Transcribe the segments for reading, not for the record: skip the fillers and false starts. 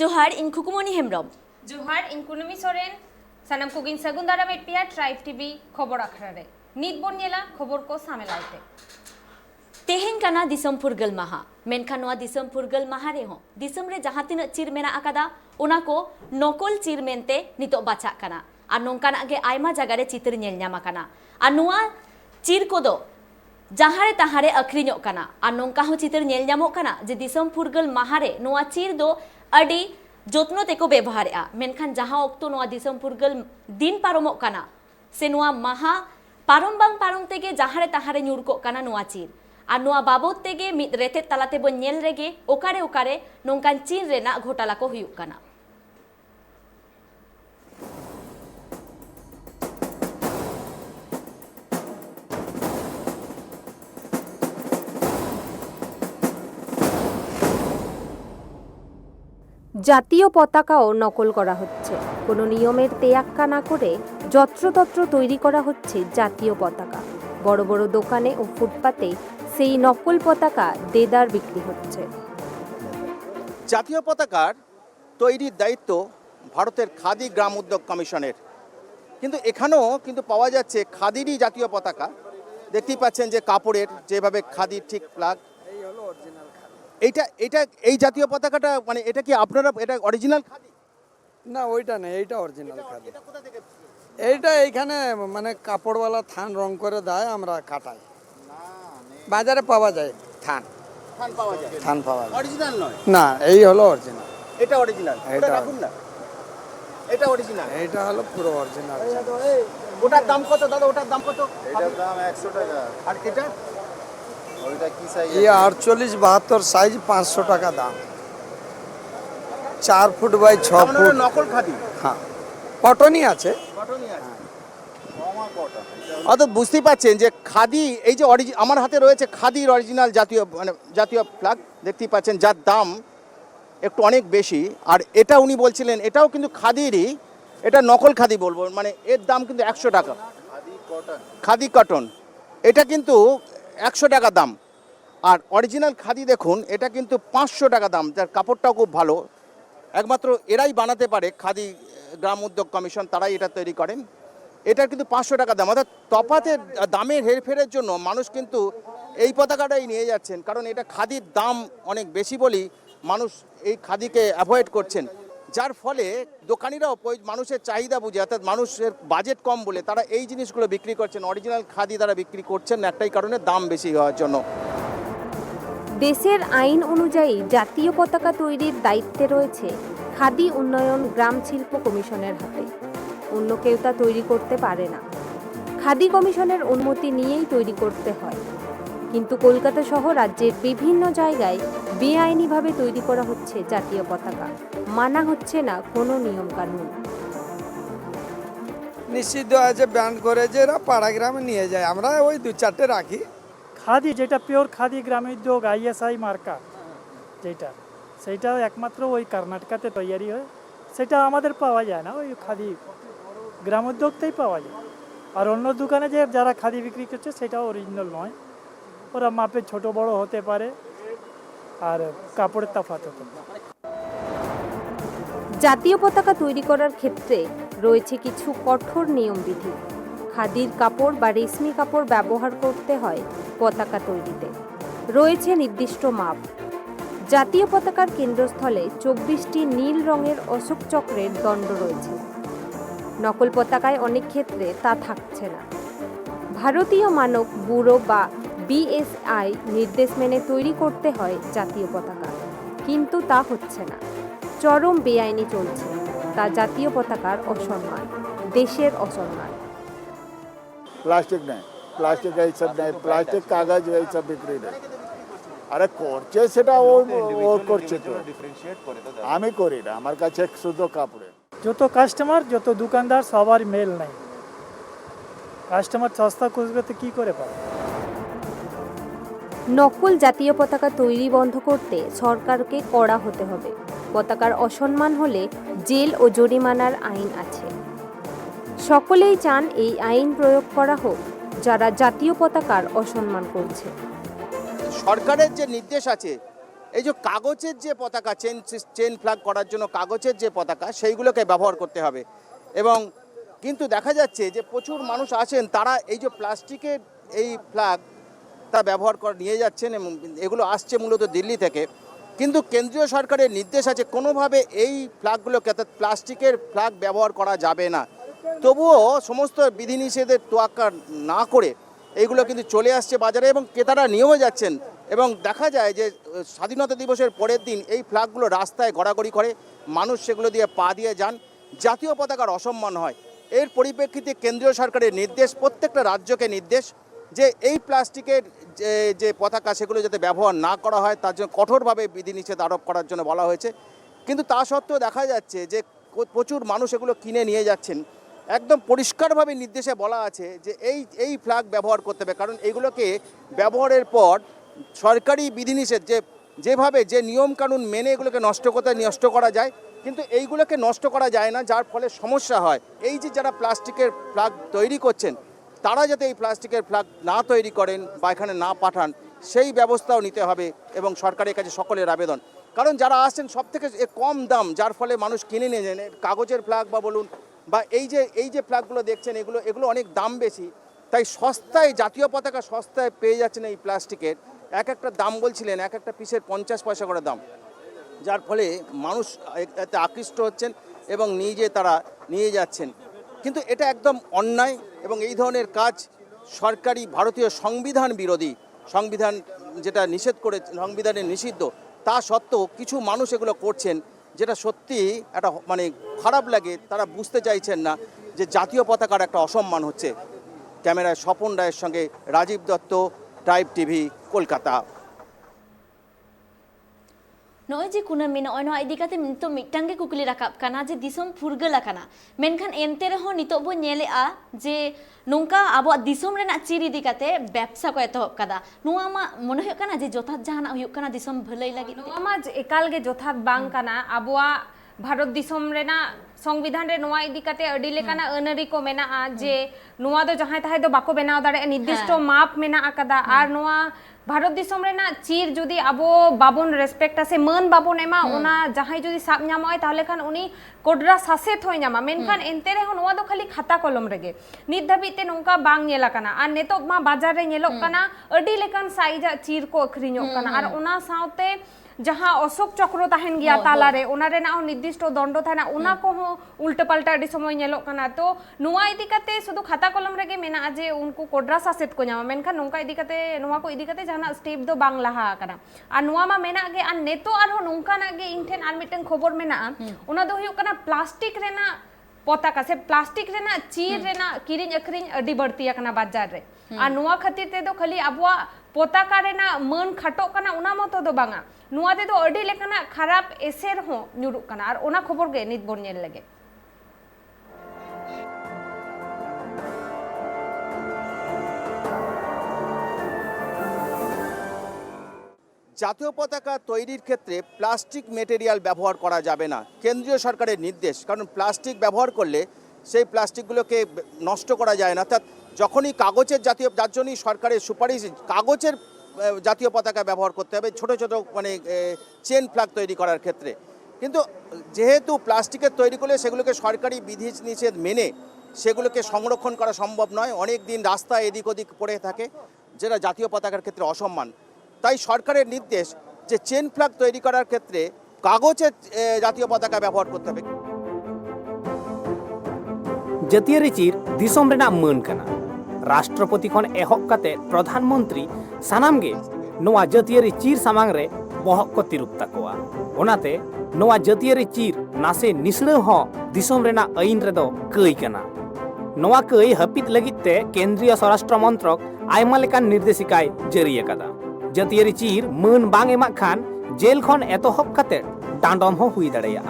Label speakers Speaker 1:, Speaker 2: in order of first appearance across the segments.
Speaker 1: Johar in Kukumoni Hemrom.
Speaker 2: Johar in Kunumi Soren, Sanam Kugin Sagundara Metpia, Tribe TV, Kobor Akrare. Nit Bonyela, Koborko Samelaite.
Speaker 1: Tehen kana disam purgal maha. Menkan noa disam purgal maha reho. Disam re jahan tinac cir mena akada, ona ko nokol cir mente nitok baca kana. Ar nongkana ge aima jagare citar nyel nyama kana. Ar noa cir kodo jahare tahare akhrinyok kana. Ar nongka ho citar nyel nyamok kana je disam purgal maha re noa cir do adi jotno teko bebhare'a. Menkan jahan okto noa disam purgal din paromok kana. Se noa maha parom bang parom tege jahare tahare nyurkok kana noa cir. আর নোয়া বাবদ তেগে মিদ রেতে তালাতে বন ñel রেগে ওকারে ওকারে নংকান চিন রেনা ঘোটালা কো হুয়ুক কানা
Speaker 3: জাতীয় পতাকাও নকল করা হচ্ছে। কোনো নিয়মের তেয়াক্কা না করে যত্রতত্র তৈরি করা হচ্ছে জাতীয় পতাকা। বড় বড় দোকানে ও ফুটপাতে সেই নকল পতাকা দেদার বিক্রি হচ্ছে।
Speaker 4: জাতীয় পতাকার তৈরির দায়িত্ব ভারতের খাদি গ্রাম উদ্যোগ কমিশনের, কিন্তু এখানেও কিন্তু পাওয়া যাচ্ছে খাদিরই জাতীয় পতাকা। দেখতেই পাচ্ছেন যে কাপড়ের যেভাবে খাদির ঠিক প্লাগ, এইটা এই জাতীয় পতাকাটা মানে এটা কি আপনারা এটা অরিজিনাল খাদি?
Speaker 5: না ওইটা নেই, এইটা অরিজিনাল খাদি। এইটা এইখানে মানে কাপড়ওয়ালা থান রং করে দেয়, আমরা কাটাই। বাজারে পাওয়া যায় থান
Speaker 4: পাওয়া যায়,
Speaker 5: থান পাওয়া যায়,
Speaker 4: অরিজিনাল নয়।
Speaker 5: না এই হলো অরিজিনাল।
Speaker 4: এটা অরিজিনাল, এটা রাখুন না, এটা অরিজিনাল,
Speaker 5: এইটা হলো পুরো অরিজিনাল।
Speaker 4: ওটার দাম কত দাদা? ওটার দাম কত?
Speaker 6: এটার দাম 100 টাকা।
Speaker 4: আর এটা
Speaker 6: ওইটা কি সাইজ?
Speaker 5: এই 48-72 সাইজ 500 টাকা দাম। 4 ফুট বাই 6 ফুট
Speaker 4: নকল খাদি।
Speaker 5: হ্যাঁ, কটনই আছে।
Speaker 4: কটনই আছে।
Speaker 6: কমা কটন।
Speaker 4: অর্থাৎ বুঝতেই পাচ্ছেন যে খাদি, এই যে আমার হাতে রয়েছে খাদির অরিজিনাল জাতীয় মানে জাতীয় ফ্ল্যাগ দেখতেই পাচ্ছেন, যার দাম একটু অনেক বেশি। আর এটা উনি বলছিলেন এটাও কিন্তু খাদিরই, এটা নকল খাদি বলবো, মানে এর দাম কিন্তু 100 টাকা।
Speaker 6: খাদি কটন।
Speaker 4: খাদি কটন এটা কিন্তু 100 টাকা দাম। আর অরিজিনাল খাদি দেখুন এটা কিন্তু 500 টাকা দাম, যার কাপড়টাও খুব ভালো। একমাত্র এরাই বানাতে পারে, খাদি গ্রাম উদ্যোগ কমিশন, তারাই এটা তৈরি করেন। এটার কিন্তু 500 টাকা দাম। অর্থাৎ তফাতের দামের হেরফেরের জন্য মানুষ কিন্তু এই পতাকাটাই নিয়ে যাচ্ছেন, কারণ এটা খাদির দাম অনেক বেশি বলেই মানুষ এই খাদিকে অ্যাভয়েড করছেন। যার ফলে দোকানিরাও মানুষের চাহিদা বুঝে, অর্থাৎ মানুষের বাজেট কম বলে তারা এই জিনিসগুলো বিক্রি করছেন, অরিজিনাল খাদি তারা বিক্রি করছেন না, একটাই কারণে দাম বেশি হওয়ার জন্য।
Speaker 3: দেশের আইন অনুযায়ী জাতীয় পতাকা তৈরির দায়িত্বে রয়েছে খাদি উন্নয়ন গ্রাম শিল্প কমিশনের হাতে। অন্য কেউ তা তৈরি করতে পারে না। খাদি কমিশনের অনুমতি নিয়েই তৈরি করতে হয়। কিন্তু কলকাতা সহ রাজ্যের বিভিন্ন জায়গায় বেআইনিভাবে তৈরি করা হচ্ছে জাতীয় পতাকা। মানা হচ্ছে না কোনো নিয়ম কানুন।
Speaker 5: নিষিদ্ধ আছে, ব্যান করে যে এরা পাড়া গ্রামে নিয়ে যায়, আমরা ওই 2-4টে রাখি।
Speaker 7: খাদি যেটা পিওর খাদি গ্রাম উদ্যোগ ISI মার্কা যেটা, সেইটা একমাত্র ওই কর্ণাটকাতে তৈরি হয়, সেটা আমাদের পাওয়া যায় না, ওই খাদি গ্রাম উদ্যোগতেই পাওয়া যায়। আর অন্য দোকানে যে যারা খাদি বিক্রি করছে সেটাও অরিজিনাল নয়, ওরা মাপে ছোট বড় হতে পারে আর কাপড়ের তফাৎ হতে পারে।
Speaker 3: জাতীয় পতাকা তৈরি করার ক্ষেত্রে রয়েছে কিছু কঠোর নিয়মবিধি। খাদির কাপড় বা রেশমি কাপড় ব্যবহার করতে হয় পতাকা তৈরিতে। রয়েছে নির্দিষ্ট মাপ। জাতীয় পতাকার কেন্দ্রস্থলে 24টি নীল রঙের অশোক চক্রের দণ্ড রয়েছে। নকল পতাকায় অনেক ক্ষেত্রে তা থাকছে না। ভারতীয় মানক ব্যুরো বা BSI নির্দেশ মেনে তৈরি করতে হয় জাতীয় পতাকা, কিন্তু তা হচ্ছে না। চরম বেআইনি চলছে। তা জাতীয় পতাকার অসম্মান, দেশের অসম্মান।
Speaker 6: প্লাস্টিক নেই, প্লাস্টিক এই সব নেই, প্লাস্টিক কাগজ এই সব বিক্রি নেই। আরে করছে সেটা ও করছে, তো আমি করি না, আমার কাছে শুধু কাপড়ে।
Speaker 7: যত কাস্টমার যত দোকানদার সবার মেল নেই, কাস্টমার সস্তা খুঁজবে তো কী করে পাবে।
Speaker 3: নকল জাতীয় পতাকা তৈরি বন্ধ করতে সরকারকে কড়া হতে হবে। পতাকার অসম্মান হলে জেল ও জরিমানার আইন আছে। সকলেই চান এই আইন প্রয়োগ করা হোক যারা জাতীয় পতাকার অসম্মান করছে।
Speaker 4: সরকারের যে নির্দেশ আছে এই যে কাগজের যে পতাকা চেন ফ্ল্যাগ করার জন্য কাগজের যে পতাকা সেইগুলোকে ব্যবহার করতে হবে। এবং কিন্তু দেখা যাচ্ছে যে প্রচুর মানুষ আছেন তারা এই যে প্লাস্টিকের এই ফ্ল্যাগ তা ব্যবহার করে নিয়ে যাচ্ছেন এবং এগুলো আসছে মূলত দিল্লি থেকে। কিন্তু কেন্দ্রীয় সরকারের নির্দেশ আছে কোনোভাবে এই ফ্ল্যাগগুলোকে অর্থাৎ প্লাস্টিকের ফ্ল্যাগ ব্যবহার করা যাবে না। তবুও সমস্ত বিধিনিষেধের তোয়াক্কা না করে এইগুলো কিন্তু চলে আসছে বাজারে এবং ক্রেতারা নিয়েও যাচ্ছেন। এবং দেখা যায় যে স্বাধীনতা দিবসের পরের দিন এই ফ্ল্যাগগুলো রাস্তায় গড়াগড়ি করে, মানুষ সেগুলো দিয়ে পা দিয়ে যান, জাতীয় পতাকার অসম্মান হয়। এর পরিপ্রেক্ষিতে কেন্দ্রীয় সরকারের নির্দেশ, প্রত্যেকটা রাজ্যকে নির্দেশ যে এই প্লাস্টিকের যে পতাকা সেগুলো যাতে ব্যবহার না করা হয় তার জন্য কঠোরভাবে বিধিনিষেধ আরোপ করার জন্য বলা হয়েছে। কিন্তু তা সত্ত্বেও দেখা যাচ্ছে যে প্রচুর মানুষ এগুলো কিনে নিয়ে যাচ্ছেন। একদম পরিষ্কারভাবে নির্দেশে বলা আছে যে এই ফ্ল্যাগ ব্যবহার করতে হবে, কারণ এগুলোকে ব্যবহারের পর সরকারি বিধিনিষেধ যেভাবে যে নিয়মকানুন মেনে এগুলোকে নষ্ট করা যায়, কিন্তু এইগুলোকে নষ্ট করা যায় না, যার ফলে সমস্যা হয়। এই যে যারা প্লাস্টিকের ফ্ল্যাগ তৈরি করছেন তারা যাতে এই প্লাস্টিকের ফ্ল্যাগ না তৈরি করেন বা এখানে না পাঠান সেই ব্যবস্থাও নিতে হবে এবং সরকারের কাছে সকলের আবেদন। কারণ যারা আসছেন সব থেকে কম দাম, যার ফলে মানুষ কিনে নিয়ে যান কাগজের ফ্ল্যাগ বা বলুন বা এই যে ফ্ল্যাগগুলো দেখছেন এগুলো অনেক দাম বেশি, তাই সস্তায় জাতীয় পতাকা সস্তায় পেয়ে যাচ্ছেন এই প্লাস্টিকের। একটা দাম বলছিলেন এক একটা পিসের 50 পয়সা করে দাম, যার ফলে মানুষ এতে আকৃষ্ট হচ্ছেন এবং তারা নিয়ে যাচ্ছেন। কিন্তু এটা একদম অন্যায় এবং এই ধরনের কাজ সরকারি ভারতীয় সংবিধান বিরোধী, সংবিধান যেটা নিষেধ করে, সংবিধানে নিষিদ্ধ, তা সত্ত্বেও কিছু মানুষ এগুলো করছেন, যেটা সত্যি একটা খারাপ লাগে। তারা বুঝতে চাইছেন না যে জাতীয় পতাকার একটা অসম্মান হচ্ছে। ক্যামেরায় স্বপন রায়ের সঙ্গে রাজীব দত্ত, ট্রাইব টিভি, কলকাতা।
Speaker 1: नॉय जे कुनामी नॉय नॉय इदी काते नितो मिटटांग गे कुकली राकाब काना जे दिसम फुरगल आकाना मेनखान एनते रहो नितो बो नेलेआ जे नोंका आबो दिसम रेना चिर इदी काते व्यवसा को एतहब कादा नोआ मा मने हुयु काना जे जोथा जहाना हुयु काना दिसम भलाई लागि
Speaker 2: नोआ मा एकाल गे जोथा बांग काना आबोआ भारत दिसम रेना संविधान रे नोआ इदी काते अडी लेकाना अनरी को मेना जे नोआ दो जहां ताहे दो बाको बनाव दाड़े निर्दिष्ट माप मेना आकादा आर नोआ भारत दिसम रेना चीर जुदी आबो बाबन रेस्पेक्ट आसे मन बाबन एमा ओना जहां जुदी साब नामाय ताहले खान उनी कोडरा सासेत होय नामा मेनखान एनते रे नोआ दो खाली खाता कलम रेगे नित धाबिते नोंका बांग नेला काना आर नेतो मा बाजार रे नेलोक काना अडी लेकान साइजा चीर को अखरिñोक काना आर ओना साउते जहाँ अशोक चक्र तहन गया तालारे ओना रेना निर्दिष्ट दंड थाना ओना को उल्टा पल्टा अडी समय नेलोक काना तो नुआ इदी काते शुधु खाता कलम रेगे मेना जे उनको कोडरा सासेत को नामा मेनखान नोंका इदी काते नुआ को इदी काते जहाना स्टेप दो बांग लाहा काना आ नुआ मा मेना गे आ नेतो आर हो नोंका ना गे इनठेन आर मिटन खबर मेना ओना दो हुयु काना प्लास्टिक रेना पताका से प्लास्टिक रेना चीर रेना किरिñ अखरिñ अडी बढ़ती काना बाजार रे आ नुआ खातिर ते दो खाली आबुआ पताका रेना मन खाटो काना ओना मतो दो बांगा नुआ ते दो अडी लेकाना खराब एसेर हो ᱧᱩᱨᱩᱜ काना आर ओना खबर गे नित बोन नेल लगे
Speaker 4: জাতীয় পতাকা তৈরির ক্ষেত্রে প্লাস্টিক মেটেরিয়াল ব্যবহার করা যাবে না, কেন্দ্রীয় সরকারের নির্দেশ। কারণ প্লাস্টিক ব্যবহার করলে সেই প্লাস্টিকগুলোকে নষ্ট করা যায় না, অর্থাৎ যখনই কাগজের যার জন্যই সরকারের সুপারিশ কাগজের জাতীয় পতাকা ব্যবহার করতে হবে ছোট ছোট চেন ফ্ল্যাগ তৈরি করার ক্ষেত্রে। কিন্তু যেহেতু প্লাস্টিকের তৈরি করলে সেগুলোকে সরকারি বিধি নিষেধ মেনে সেগুলোকে সংরক্ষণ করা সম্ভব নয়, অনেক দিন রাস্তায় এদিক ওদিক পড়ে থাকে, যেটা জাতীয় পতাকার ক্ষেত্রে অসম্মান। তাই সরকারের নির্দেশ যে চেন ফ্ল্যাগ তৈরি করার ক্ষেত্রে কাগজের জাতীয় পতাকা ব্যবহার করতে হবে।
Speaker 8: জাতীয় চির দিসম রেনা মান কানা রাষ্ট্রপতি খন এহক কাতে প্রধানমন্ত্রী সানাম গে নোয়া জাতীয় চির সামাং রে বহক को तिरुप तकोआ ओनाते नोआ जातीय चीर नासे निसड़ा हो दिसम रेना आईन रेदो कई कना नोआ कई हपित लगिते केंद्रीय स्वराष्ट्र मंत्रक आयमा लेकान निर्देशिकाय जारी अकादा जातीय चीर मान बांग एमा खान जेल खन एतहब काते डांडम हो हुई दाड़ेया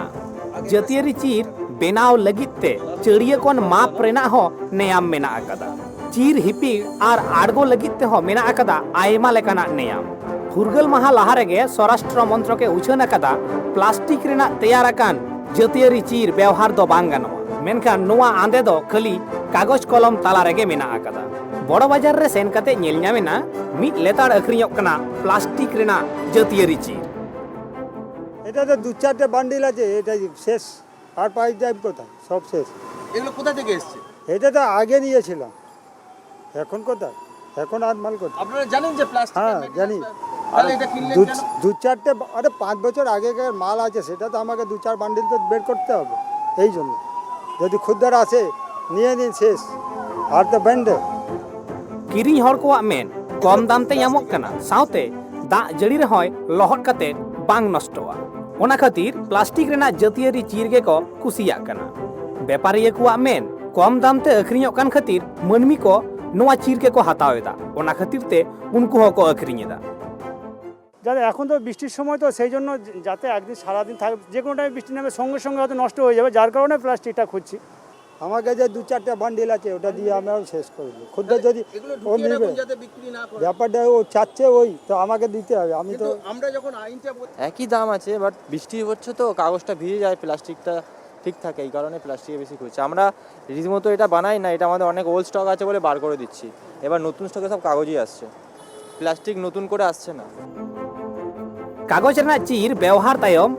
Speaker 8: जातीय चीर बेनाव लगिते चढ़िया कोन माप रेना हो नेयाम मेना अकादा चीर हिपी आर आड़गो लगिते हो मेना अकादा आयमा लेकाना नेयाम फुरगल महा लाहा रेगे स्वराष्ट्र मंत्रके उछन अकादा प्लास्टिक रेना तैयार अकान जातीय चीर व्यवहार दो बांग गानोआ मेनखान नोआ आंदे दो खाली कागज कलम ताला रेगे मेना अकादा बड़ो बाजार रे सेन काते नेल ᱧᱟᱢᱮᱱᱟ मिद लेताड़ अखरिñोग कना प्लास्टिक रेना जातीय चीर
Speaker 9: এটা তো 2-4টে বান্ডিল আছে, এটা শেষ, আর পাইপ টাইপ কোথায়, সব শেষ।
Speaker 4: এগুলো কোথা থেকে এসছে?
Speaker 9: এটা তো আগে নিয়েছিলাম, এখন কোথায়, এখন আর মাল কোথায়?
Speaker 4: আপনারা জানেন যে প্লাস্টিক?
Speaker 9: হ্যাঁ জানি।
Speaker 4: তাহলে এটা কিনলেন কেন?
Speaker 9: 2-4টে, আরে 5 বছর আগেকার মাল আছে, সেটা তো আমাকে 2-4 বান্ডিল তো বের করতে হবে। এই জন্য যদি খুদ্দার আসে নিয়ে নিন, শেষ, আর তো ব্যান্ডে।
Speaker 8: কিরিং হড় কোয়াক মেন কম দামতে ᱧᱟᱢᱚᱜ ᱠᱟᱱᱟ ᱥᱟᱶᱛᱮ ᱫᱟᱜ ᱡᱟᱹᱲᱤ ᱨᱮᱦᱚᱸᱭ ᱞᱚᱦᱚᱫ ᱠᱟᱛᱮ ᱵᱟᱝ ᱱᱚᱥᱴᱚᱜᱼᱟ। ᱚᱱᱟ ᱠᱷᱟᱹᱛᱤᱨ ᱯᱞᱟᱥᱴᱤᱠ ᱨᱮᱱᱟᱜ ᱡᱟᱹᱛᱤᱭᱟᱹᱨᱤ ᱪᱤᱨ ᱜᱮᱠᱚ ᱠᱩᱥᱤᱭᱟᱜ ᱠᱟᱱᱟ। ᱵᱮᱯᱟᱨᱤᱭᱟᱹ ᱠᱚᱣᱟᱜ ᱢᱮᱱ কম দামতে আখরিᱧᱚᱜ ᱠᱟᱱ ᱠᱷᱟᱹᱛᱤᱨ ᱢᱟᱹᱱᱢᱤ ᱠᱚ ᱱᱚᱣᱟ চির ᱜᱮᱠᱚ ᱦᱟᱛᱟᱣ ᱮᱫᱟ। ᱚᱱᱟ ᱠᱷᱟᱹᱛᱤᱨ তে উনকু হকো আখরিᱧ এদা।
Speaker 7: যাতে এখন তো বৃষ্টির সময়, তো সেই জন্য যাতে একদিন সারাদিন থাকে, যে কোনো টাইমে বৃষ্টি নামে সঙ্গে সঙ্গে হয়তো নষ্ট হয়ে যাবে, যার কারণে প্লাস্টিকটা খুঁজছি।
Speaker 9: আমার কাছে 2-4টে বান্ডিল আছে, ওটা দিয়ে আমরা শেষ করে দিই। খুদ্দার যদি ও নিবে, ব্যাপারটা ও চাচ্ছে, ওই তো আমাকে দিতে হবে। আমি তো
Speaker 4: আমরা যখন আইনটা
Speaker 10: একই দাম আছে, বাট বৃষ্টি হচ্ছে তো কাগজটা ভিজে যায়, প্লাস্টিকটা ঠিক থাকে, এই কারণে প্লাস্টিকে বেশি খুঁজছে। আমরা রীতিমতো এটা বানাই না, এটা আমাদের অনেক ওল্ড স্টক আছে বলে বার করে দিচ্ছি। এবার নতুন স্টকে সব কাগজই আসছে, প্লাস্টিক নতুন করে আসছে না।
Speaker 8: কাগজ ᱨᱮᱱᱟᱜ চির ব্যবহার তায়ম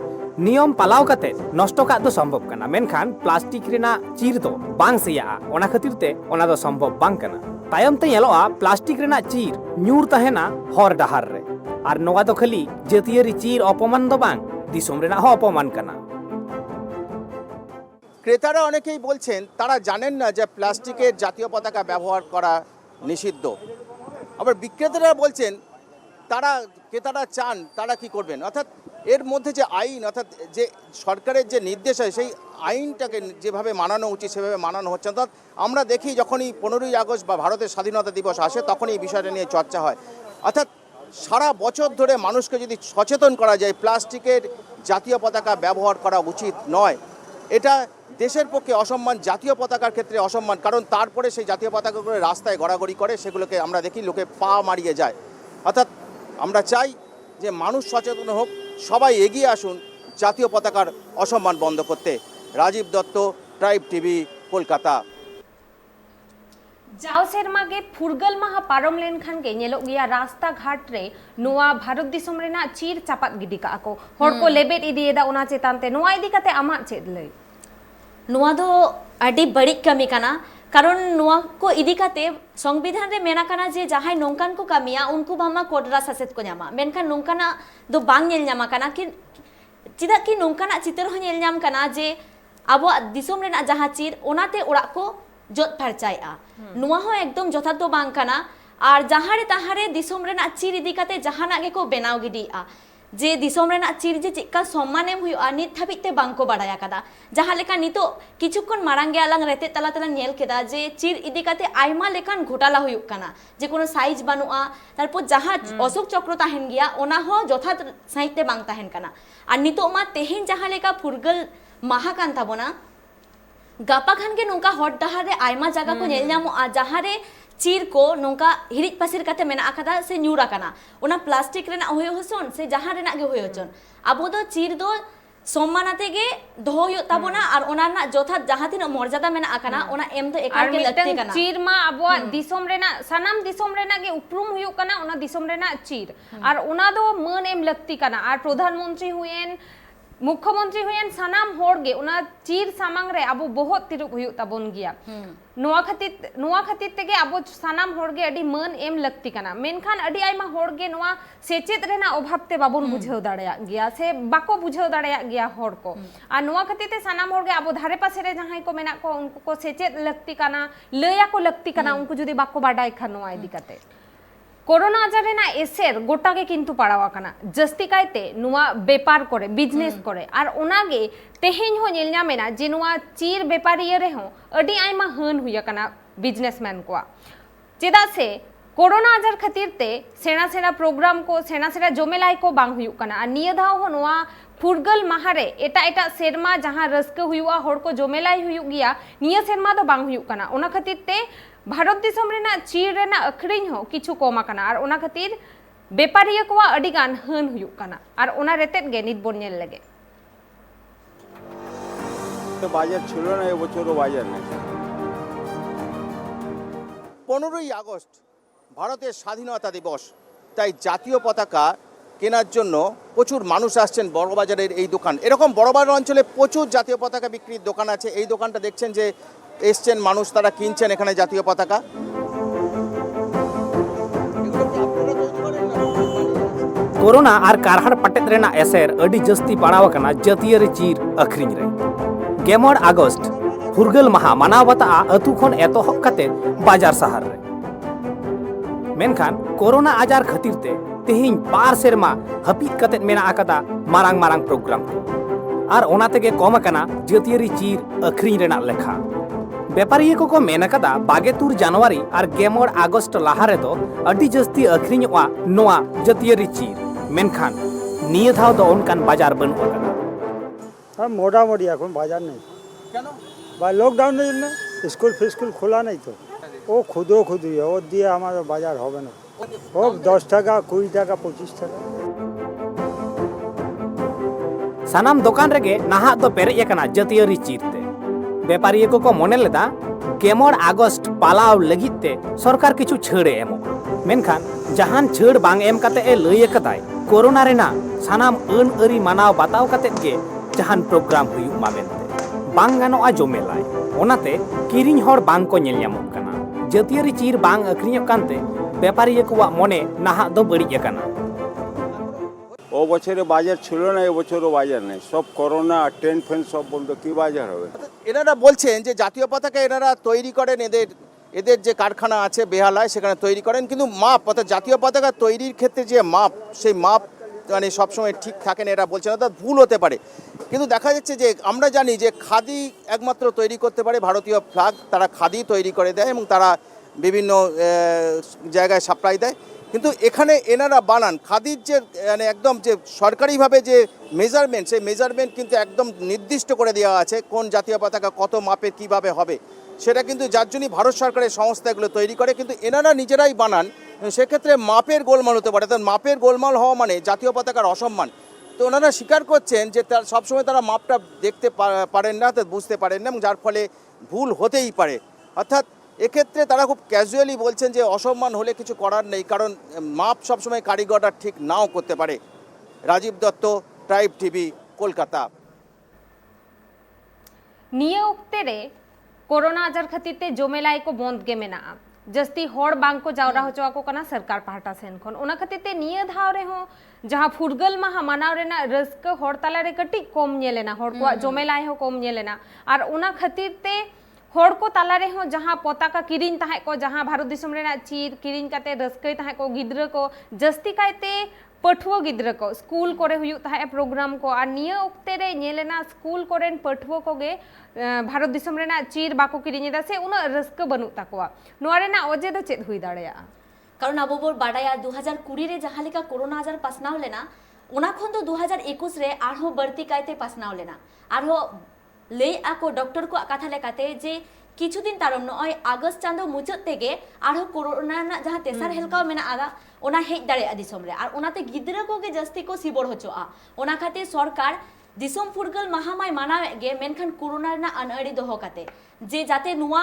Speaker 8: নিয়ম পালাও কাতে নষ্ট কাজ তো সম্ভব কানা, মেনখান প্লাস্টিক ᱨᱮᱱᱟᱜ চির তো বাং সেয়াᱜᱼᱟ। ᱚᱱᱟ ᱠᱷᱟᱹᱛᱤᱨ তে ᱚᱱᱟ ᱫᱚ ᱥᱚᱢᱵᱷᱚᱵ ᱵᱟᱝ ᱠᱟᱱᱟ। ᱛᱟᱭᱚᱢ ᱛᱮ ᱧᱮᱞᱚᱜᱼᱟ প্লাস্টিক ᱨᱮᱱᱟᱜ চির ᱧᱩᱨ ᱛᱟᱦᱮᱱᱟ ᱦᱚᱨ ᱰᱟᱦᱟᱨ ᱨᱮ, ᱟᱨ ᱱᱚᱣᱟ ᱫᱚ ᱠᱷᱟᱹᱞᱤ ᱡᱟᱹᱛᱤᱭᱟᱹᱨᱤ চির অপমান ᱫᱚ ᱵᱟᱝ, দিᱥᱚᱢ ᱨᱮᱱᱟᱜ ᱦᱚᱸ অপমান কানা।
Speaker 4: ক্রেতারা অনেকেই বলছেন তারা জানেন না যে প্লাস্টিকের জাতীয় পতাকা ব্যবহার করা নিষিদ্ধ। আবার বিক্রেতারা বলছেন তারা, ক্রেতারা চান তারা কি করবেন, অর্থাৎ এর মধ্যে যে আইন, অর্থাৎ যে সরকারের যে নির্দেশ হয় সেই আইনটাকে যেভাবে মানানো উচিত সেভাবে মানানো হচ্ছে না। অর্থাৎ আমরা দেখি যখনই 15ই আগস্ট বা ভারতের স্বাধীনতা দিবস আসে তখনই এই বিষয়টা নিয়ে চর্চা হয়। অর্থাৎ সারা বছর ধরে মানুষকে যদি সচেতন করা যায় প্লাস্টিকের জাতীয় পতাকা ব্যবহার করা উচিত নয়, এটা দেশের পক্ষে অসম্মান, জাতীয় পতাকার ক্ষেত্রে অসম্মান। কারণ তারপরে সেই জাতীয় পতাকাগুলো রাস্তায় গড়াগড়ি করে, সেগুলোকে আমরা দেখি লোকে পা মারিয়ে যায়। অর্থাৎ আমরা চাই যে মানুষ সচেতন হোক, সবাই এগিয়ে আসুন জাতীয় পতাকার অসম্মান বন্ধ করতে। Rajib Dutta, Tribe TV, Kolkata.
Speaker 2: जाओ सेरमा गे फुरगल माहा पारम लेनखान गे नेलोग गिया रास्ता घाट रे नोआ भारत दिसम रेना चीर चापात गिडी का को हर को लेबेट इदिएदा ओना चेतान ते नोआ इदी काते आमा चेद लई
Speaker 1: ᱱᱚᱣᱟ ᱫᱚ ᱟᱹᱰᱤ ᱵᱟᱹᱲᱤᱡ ᱠᱟᱹᱢᱤ ᱠᱟᱱᱟ। ᱠᱟᱨᱚᱱ ᱱᱚᱣᱟ ᱠᱚ ᱤᱫᱤ ᱠᱟᱛᱮ ᱥᱚᱝᱵᱤᱫᱷᱟᱱ ᱨᱮ ᱢᱮᱱᱟ ᱠᱟᱱᱟ ᱡᱮ ᱡᱟᱦᱟᱸᱭ ᱱᱚᱝᱠᱟᱱ ᱠᱚ ᱠᱟᱹᱢᱤᱭᱟ ᱩᱱᱠᱩ ᱵᱟᱝᱢᱟ ᱠᱚᱰᱨᱟ ᱥᱟᱥᱮᱛ ᱠᱚ ᱧᱟᱢᱟ, ᱢᱮᱱᱠᱷᱟन ᱱᱚᱝᱠᱟᱱᱟᱜ ᱫᱚ ᱵᱟᱝ ᱧᱮᱞ ᱧᱟᱢᱟ ᱠᱟᱱᱟ ᱠᱤ ᱪᱮᱫᱟᱜ ᱠᱤ ᱱᱚᱝᱠᱟᱱᱟᱜ ᱪᱤᱛᱟᱹᱨ ᱦᱚᱸ ᱧᱮᱞ ᱧᱟᱢ ᱠᱟᱱᱟ ᱡᱮ ᱟᱵᱚᱣᱟᱜ ᱫᱤᱥᱚᱢ ᱨᱮᱱᱟᱜ ᱡᱟᱦᱟᱸ ᱪᱤᱨ ᱚᱱᱟᱛᱮ ᱚᱲᱟᱜ ᱠᱚ ᱡᱚᱫ ᱯᱷᱟᱨᱪᱟᱭᱮᱜᱼᱟ। ᱱᱚᱣᱟ ᱦᱚᱸ ᱮᱠᱫᱚᱢ ᱡᱚᱛᱷᱟᱛ ᱫᱚ ᱵᱟᱝ ᱠᱟᱱᱟ। ᱟᱨ ᱡᱟᱦᱟᱸ ᱨᱮ ᱛᱟᱦᱟᱸ ᱨᱮ ᱫᱤᱥᱚᱢ ᱨᱮᱱᱟᱜ ᱪᱤᱨ ᱤᱫᱤ ᱠᱟᱛᱮ ᱡᱟᱦᱟᱱᱟᱜ ᱜᱮᱠᱚ ᱵᱮᱱᱟᱣ ᱜᱤᱰᱤᱭᱮᱜᱼᱟ, যে দিসম রেনা চির যে চিকা সম্মান এম হুইয়া নিত ধাবিত তে বাংকো বাড়ায় আকাদা। যাহা লেকা নিতো কিছুক্ষণ মারাং গে আলাং রেতে তালা তালা নেল কেদা যে চির ইদি কাতে আইমা লেকান ঘোটালা হুয়ুক কানা, যে কোনো সাইজ বানুয়া, তারপর যাহা অশোক চক্র তাহেন গিয়া ওনা হ যথাৎ সাইতে বাং তাহেন কানা। আর নিতো মা তেহেন যাহা লেকা ফুরগল মাহা কান তাবনা, গাপা খান গে নৌকা হট ডাহারে আইমা জায়গা কো নেল ᱧᱟᱢᱚᱜᱼᱟ ᱡᱟᱦᱟᱸ ᱨᱮ চির কো নৌকা হিরিজ পাসির কাতে মেনা আকাদা সে নিউরা কানা। ওনা প্লাস্টিক রেনা হয়ে হসন সে জাহাঁ রেনা গে হয়ে হচন। আবো দো চির দো সম্মানাতে গে দহ হুᱭᱩᱜ তাবনা, আর ওনা না যথাৎ জাহাঁ তিনা মর্যাদা মেনা আকানা ওনা এম তো একাল গে লাগতে কানা।
Speaker 2: চির মা আবো দিসম রেনা সানাম দিসম রেনা গে উপরুম হুᱭᱩᱜ কানা ওনা দিসম রেনা চির, আর ওনা দো মান এম লাগতি কানা। আর প্রধানমন্ত্রী হুয়েন, মুখ্যমন্ত্রী হুয়েন, সানাম হড় গে ওনা চির সামাং রে আবো বহুত তিরুক হুᱭᱩᱜ তাবন গিয়া। নোয়া খাতির তেগে আবো সানাম হড় গে আডি মান এম লাগতি কানা। মেনখান আডি আইমা হড় গে নোয়া সেচেত রেনা অভাব তে বাবন বুঝেও দাঁড়ায়া গিয়া, সে বাকো বুঝেও দাঁড়ায়া গিয়া হড় को। আর নোয়া খাতির তে সানাম হড় গে আবো ধারে পাশে রে যাহাই को মেনা को उनको को सेचेत लगती काना, लया को लगती काना, उनको जुदी बाको बाडाय खा নোয়া इदी काते। कोरोना आजारे ना एसेर गोटागे किंतु पाड़ावा काना, जस्ती कायते नुआ बेपार करे, बिजनेस करे। और ओनागे तेहेन हो नेल ᱧᱟᱢᱮना जे नुआ चीर बेपारिया रे हो अडी आइमा हन हुया काना बिजनेसमैन को। चेदा से कोरोना आजार खातिर ते सेना सेना प्रोग्राम को सेना सेना जमेलाई को बांग हुयुक काना। और निया धाव हो नुआ फुरगल माहारे एटा एटा सेरमा जहां रस्क हुयुआ होड़ को जमेलाई हुयुक गिया, निया सेरमा दो बांग हुयुक काना। ओना खातिर ते भारत दिसम रेना चीर रेना अखरिñ हो किछु कम आकाना। और ओना खातिर बेपारिया को अडी गान हन हुयुक काना। और ओना रेतेत गे नित बोन नेल लगे
Speaker 6: তো বাজার ছিল না, এবছরও বাজার নেই।
Speaker 4: 15ই আগস্ট ভারতের স্বাধীনতা দিবস, তাই জাতীয় পতাকা কেনার জন্য প্রচুর মানুষ আসছেন বড়বাজারের এই দোকান। এরকম বড়বাজার অঞ্চলে প্রচুর জাতীয় পতাকা বিক্রির দোকান আছে। এই দোকানটা দেখছেন যে এসছেন মানুষ, তারা কিনছেন এখানে জাতীয় পতাকা।
Speaker 8: कोरोना और कारहाड़ पटेद रेना एसेर अडी जस्ती पड़ावकना जतियारी चीर अखरिंग रे। गेमड़ आगस्ट फुरगल महा मनाव बता अतु खन एतोहब काते बाजार शहर रे। मेनखान कोरोना आजार खातिरते तेहिं बार सेरमा हपीद काते मेना आकादा मारांग मारांग प्रोग्राम को और ओना तेगे कम अकना जतियारी चीर अखरिंग रेना लेखा। व्यापारी को मेन अकादा 22 जनवरी और गेमड़ आगस्ट लाहा रे दो अडी जस्ती अखरिंगवा नोआ जतियारी चीर। मेनखान निये धाव दो उनकान बाजार बनू अकादा।
Speaker 9: हाँ मोटामुटी এখন বাজার নেই
Speaker 4: কেন?
Speaker 9: বা লকডাউনের জন্য স্কুল ফিস্কুল খোলা নেই তো, ও ক্ষুদ্র ক্ষুদ্র ওর দিয়ে আমাদের বাজার হবে না। হোক 10 টাকা 20 টাকা 25 টাকা।
Speaker 8: सानाम दुकान रेगे नाहा दो पेरेज अकना जतियारी चीरते। व्यापारी को मने लेदा गेमड़ आगस्ट पालाव लगिते सरकार किछु छेड़े एमो। मेनखान जहान छेड़ बांग एम काते ए लई अकदाय कोरोना रेना सानाम अन अरी मानाव बाताव काते गे जहान प्रोग्राम हुयु मा मेनते बांग गानोआ जमेलाय। ओनाते किरिंग हर बांग को नेल ᱧᱟᱢᱚᱜ कना। जतियारी चीर बांग अखरिᱧᱚᱜ कानते व्यापारी को मने नाहा दो बड़िज अकना।
Speaker 6: ও বছরে বাজার ছিল না, এবছরও বাজার নেই, সব করোনা ট্রেন ফ্রেন সব বন্ধ, কি বাজার হবে?
Speaker 4: এনারা বলছেন যে জাতীয় পতাকা এনারা তৈরি করেন, এদের যে কারখানা আছে বেহালায় সেখানে তৈরি করেন, কিন্তু মাপ অর্থাৎ জাতীয় পতাকা তৈরির ক্ষেত্রে যে মাপ সেই মাপ মানে সবসময় ঠিক থাকে না এরা বলছেন, অর্থাৎ ভুল হতে পারে। কিন্তু দেখা যাচ্ছে যে আমরা জানি যে খাদি একমাত্র তৈরি করতে পারে ভারতীয় ফ্ল্যাগ, তারা খাদি তৈরি করে দেয় এবং তারা বিভিন্ন জায়গায় সাপ্লাই দেয়। কিন্তু এখানে এনারা বানান খাদির যে মানে একদম যে সরকারিভাবে যে মেজারমেন্ট, সেই মেজারমেন্ট কিন্তু একদম নির্দিষ্ট করে দেওয়া আছে কোন জাতীয় পতাকা কত মাপের কিভাবে হবে, সেটা কিন্তু যার জন্যই ভারত সরকারের সংস্থা এগুলো তৈরি করে, কিন্তু এনারা নিজেরাই বানান। সেক্ষেত্রে মাপের গোলমাল হতে পারে, তার মাপের গোলমাল হওয়া মানে জাতীয় পতাকার অসম্মান। তো ওনারা স্বীকার করছেন যে তার সবসময় তারা মাপটা দেখতে পারেন না, তো বুঝতে পারেন না, এবং যার ফলে ভুল হতেই পারে। অর্থাৎ এক্ষেত্রে তারা খুব ক্যাজুয়ালি বলছেন যে অসম্মান হলে কিছু করার নেই, কারণ মাপ সবসময় কারিগররা ঠিক নাও করতে পারে। Rajib Dutta, Tribe TV, Kolkata.
Speaker 2: निये उक्ते रे कोरोना आजार खातिर जमेलाई को बंद गे मेना जस्ती हर बांग को जावरा होचवा को कना सरकार पाहटा सेन खन ओना खातिर निये धाव रे हो जहां फुरगल माहा मानाव रेना रस्क हर ताला रे कटी कम नेलेना हर को जमेलाई हो कम नेलेना और ओना खातिर हर को ताला रे हो जहां पताका किरिन ताहे को जहां भारत दिसम रेना चीर किरिन काते रस्कई ताहे को गिद्र को जस्ती कायते पठुआ गिद्र को स्कूल करे हुयु ताहे प्रोग्राम को और निये उक्ते रे नेलेना स्कूल कोरेन पठुआ को गे भारत दिसम रेना चीर बाको किरिनेदा से उना रस्क बनु ताकोआ नोआ रेना ओजे दो चेद हुई दाड़ेया
Speaker 1: कारण अब बोर बाडाया 2020 रे जहां लेका कोरोना आजार पासनाव लेना ओना खन तो 2021 रे आरो बर्ती कायते पासनाव लेना आरो ले आको डॉक्टर को कथा लेकाते जे किछुदिन तारम नय आगस्ट चांदो मुचाद तेगे आरो कोरोना ना जहां तेसार हेलकाव मेना आगा ओना हेज दाड़े दिसम रे आर ओनाते गिद्रा को गे जस्ती को सिबड़ होचोआ ओना खातिर सरकार दिसम फुरगल महामाय मानावे गे मेनखान कोरोना ना अनअड़ी दोहो काते जे जाते नुआ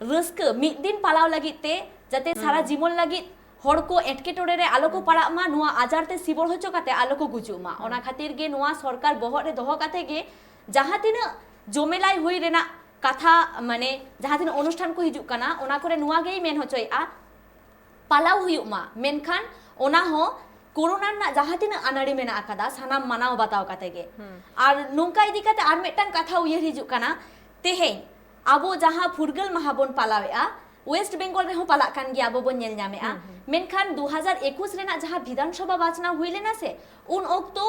Speaker 1: रस्क मिद दिन पालाव लागिते जाते सारा जीवन लागि हर को एटकेटोरे रे आलो को पड़ा मा नुआ आजारते सिबड़ होचो काते आलो को गुजु मा ओना खातिर गे नुआ सरकार बहर रे दोहो काते गे जहां तिना जमेलाई हुई रेना कथा माने जहां दिन अनुष्ठान को हिजुक काना ओना करे नुआ गेई मेन होचोया पालाव हुयुक मा मेनखान ओना हो कोरोना ना जहां दिन अनाड़ी मेना आकादा सानाम मानाव बताव काते गे आर नोंका इदी काते आर मेटटांग कथा उयहर हिजुक काना तेहें आबो जहां फुरगल महाबन पालावेआ वेस्ट बेंगल रे हो पाला कान गे आबो बन नेल ᱧᱟᱢᱮᱟ मेनखान 2021 रेना जहां विधानसभा बाचना हुई लेना से उन ओक्तो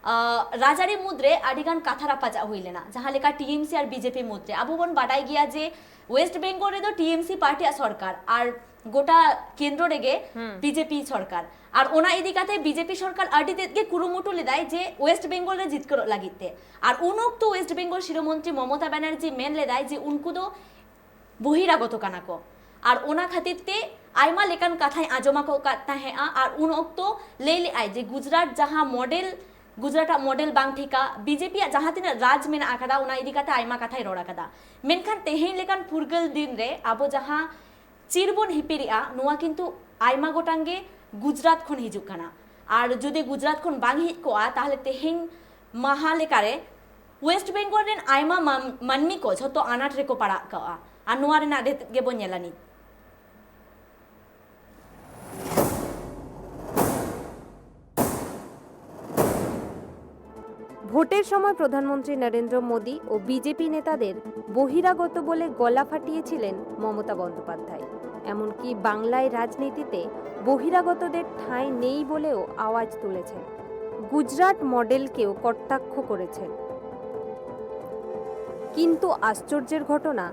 Speaker 1: राजारी मुद्रे आडिगान कथा रापाजा हुई लेना जहां लेका टीएमसी और बीजेपी मुद्रे आबो बन बाडाई गिया जे वेस्ट बेंगल रे दो टीएमसी पार्टी सरकार और गोटा केंद्र रेगे बीजेपी सरकार और ओना इदी काते बीजेपी सरकार आडी तेगे कुरुमुटु लेदाय जे वेस्ट बेंगल रे जितकर लागिते और उन ओक्तो वेस्ट बेंगल शिरोमंत्री ममता बनर्जी मेन लेदाय जे उनको दो बहिरागत काना को और ओना खातिर ते आयमा लेकान कथाय आजमा को काता है और उन ओक्तो ले आय जे गुजरात जहां मॉडल गुजरात मॉडल बांग ठिका बीजेपी जहां तीन राज मेना आकादा उना इदी काते आयमा कथाय रोड़ा कादा मेनखान तेहें लेकान फुरगल दिन रे आबो जहां चिरबन हिपिरिया नुआ किंतु आयमा गोटांगे गुजरात खन हिजुक काना আর যদি গুজরাট খন বাং হিজ কোয়া তাহলে তেহেং মাহা লেকারে ওয়েস্ট বেঙ্গল রেন আইমা মানমি को झोतो आनाट रेको पड़ा कवा আর নোয়া রেনা রেত গেবো নেলানি
Speaker 3: ভোটের সময় প্রধানমন্ত্রী নরেন্দ্র মোদী ও বিজেপি নেতাদের বহিরাগত বলে গলা ফাটিয়েছিলেন মমতা বন্দ্যোপাধ্যায়। এমনকি বাংলায় রাজনীতিতে বহিরাগতদের ঠাঁই নেই বলেও আওয়াজ তুলেছেন। গুজরাট মডেলকেও কটাক্ষ করেছেন। কিন্তু আশ্চর্যের ঘটনা,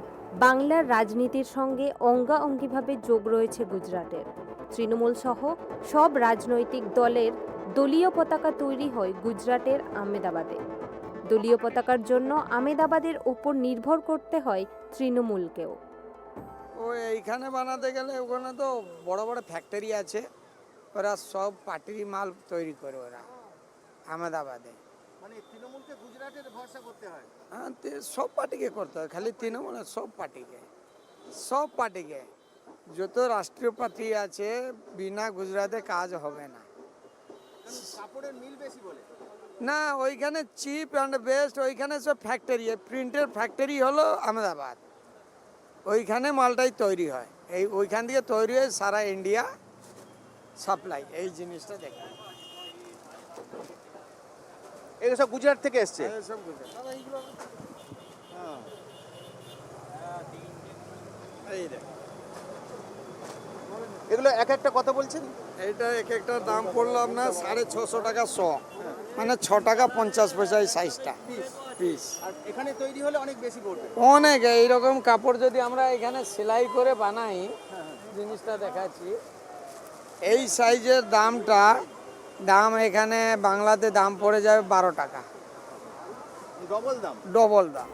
Speaker 3: বাংলার রাজনীতির সঙ্গে অঙ্গাঅঙ্গিভাবে যোগ রয়েছে গুজরাটের। তৃণমূল সহ সব রাজনৈতিক দলের দলীয় পতাকা তৈরি হয় গুজরাটের আহমেদাবাদে। দলীয় পতাকার জন্য আহমেদাবাদের উপর নির্ভর করতে হয় তৃণমূলকেও।
Speaker 5: ও এইখানে বানাতে গেলে ওখানে তো বড় বড় ফ্যাক্টরি আছে, ওরা সব পার্টির মাল তৈরি করে ওরা আহমেদাবাদে।
Speaker 4: মানে তৃণমূলকে গুজরাটের ভরসা করতে হয়?
Speaker 5: হ্যাঁ, সব পার্টিকে করতে হয়, খালি তৃণমূল না, সব পার্টিকে যত রাষ্ট্রীয় পার্টি আছে বিনা গুজরাটে কাজ হবে না।
Speaker 4: কাপড়ের মিল বেশি বলে
Speaker 5: না, ওইখানে চিপ অ্যান্ড বেস্ট, ওইখানে সব ফ্যাক্টরি, প্রিন্টের ফ্যাক্টরি হলো আহমেদাবাদ, ওইখানে মালটাই তৈরি হয়। এই ওইখান থেকে তৈরি হয় সারা ইন্ডিয়া সাপ্লাই। এই জিনিসটা দেখে
Speaker 4: এগুলো সব গুজরাট থেকে এসছে।
Speaker 5: সব গুজরাট। এই দেখ,
Speaker 4: এগুলো এক একটা কত বলছেন?
Speaker 5: এইটা এক একটার দাম পড়লো আপনার 650 টাকা 100, মানে 6 টাকা 50 পয়সা এই সাইজটা পিস।
Speaker 4: আর এখানে তৈরি হলে অনেক বেশি পড়বে।
Speaker 5: অনেক এইরকম কাপড় যদি আমরা এখানে সেলাই করে বানাই, জিনিসটা দেখাচ্ছি, এই সাইজের দাম এখানে বাংলাতে দাম পড়ে যাবে 12 টাকা, ডবল দাম।